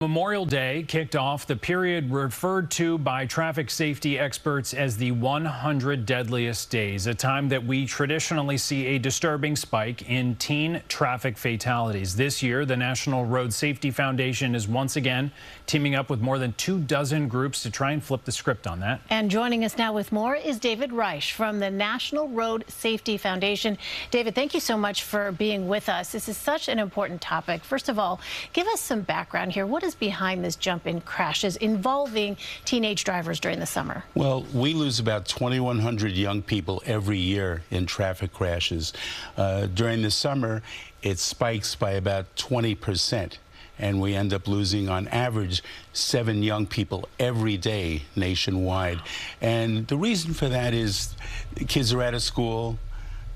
Memorial Day kicked off the period referred to by traffic safety experts as the 100 deadliest days, a time that we traditionally see a disturbing spike in teen traffic fatalities. This year, the National Road Safety Foundation is once again teaming up with more than 24 groups to try and flip the script on that. And joining us now with more is David Reich from the National Road Safety Foundation. David, thank you so much for being with us. This is such an important topic. First of all, give us some background here. What is behind this jump in crashes involving teenage drivers during the summer? Well, we lose about 2,100 young people every year in traffic crashes. During the summer, it spikes by about 20%. And we end up losing, on average, 7 young people every day nationwide. And the reason for that is kids are out of school.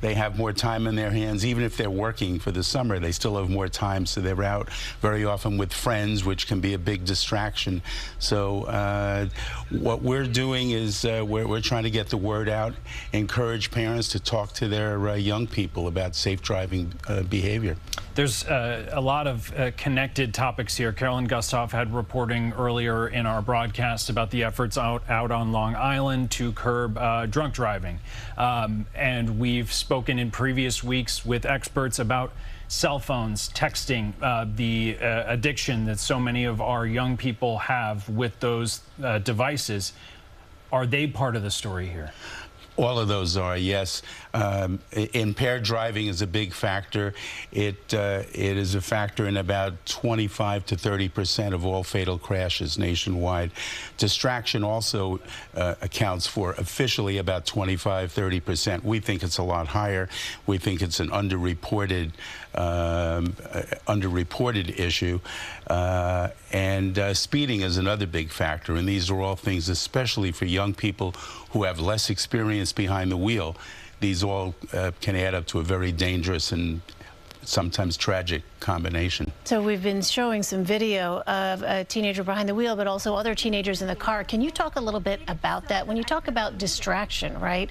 They have more time in their hands. Even if they're working for the summer, they still have more time, so they're out very often with friends, which can be a big distraction. So what we're doing is we're trying to get the word out, encourage parents to talk to their young people about safe driving behavior. There's a lot of connected topics here. Carolyn Gustav had reporting earlier in our broadcast about the efforts out on Long Island to curb drunk driving. And we've spoken in previous weeks with experts about cell phones, texting, the addiction that so many of our young people have with those devices. Are they part of the story here? All of those are, yes. Impaired driving is a big factor. It is a factor in about 25 to 30% of all fatal crashes nationwide. Distraction also accounts for officially about 25–30%. We think it's a lot higher. We think it's an underreported issue. And speeding is another big factor. And these are all things, especially for young people who have less experience behind the wheel. These all can add up to a very dangerous and sometimes tragic combination. So we've been showing some video of a teenager behind the wheel, but also other teenagers in the car. Can you talk a little bit about that? When you talk about distraction, right?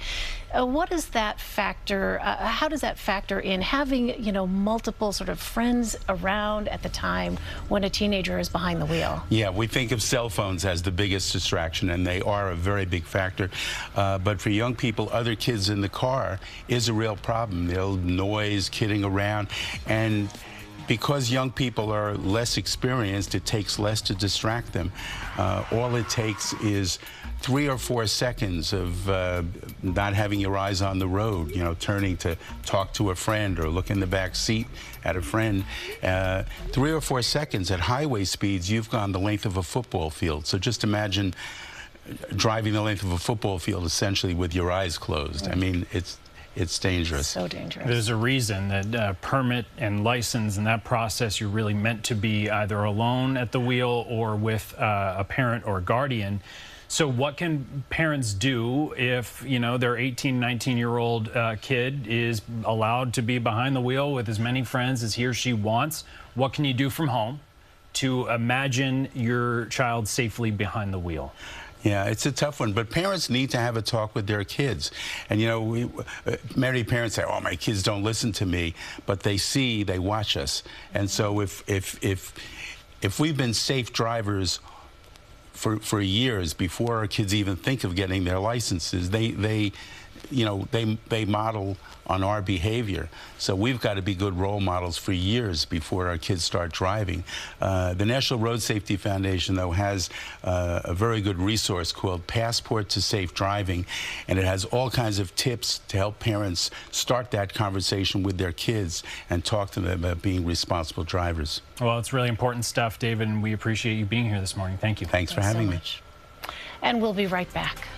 What does that factor, how does that factor in having, multiple sort of friends around at the time when a teenager is behind the wheel? Yeah, we think of cell phones as the biggest distraction, and they are a very big factor. But for young people, other kids in the car is a real problem. They'll noise, kidding around, and because young people are less experienced, it takes less to distract them. All it takes is 3 or 4 seconds of not having your eyes on the road, turning to talk to a friend or look in the back seat at a friend. 3 or 4 seconds at highway speeds, you've gone the length of a football field. So just imagine driving the length of a football field essentially with your eyes closed. I mean, it's dangerous. So dangerous. There's a reason that permit and license and that process, you're really meant to be either alone at the wheel or with a parent or guardian. So what can parents do if, their 18, 19-year-old kid is allowed to be behind the wheel with as many friends as he or she wants? What can you do from home to imagine your child safely behind the wheel? Yeah, it's a tough one, but parents need to have a talk with their kids. And many parents say, "Oh, my kids don't listen to me," but they watch us. And so if we've been safe drivers for years before our kids even think of getting their licenses, they model on our behavior. So we've got to be good role models for years before our kids start driving. The National Road Safety Foundation, though, has a very good resource called Passport to Safe Driving, and it has all kinds of tips to help parents start that conversation with their kids and talk to them about being responsible drivers. Well, it's really important stuff, David, and we appreciate you being here this morning. Thank you. Thanks for having me. And we'll be right back.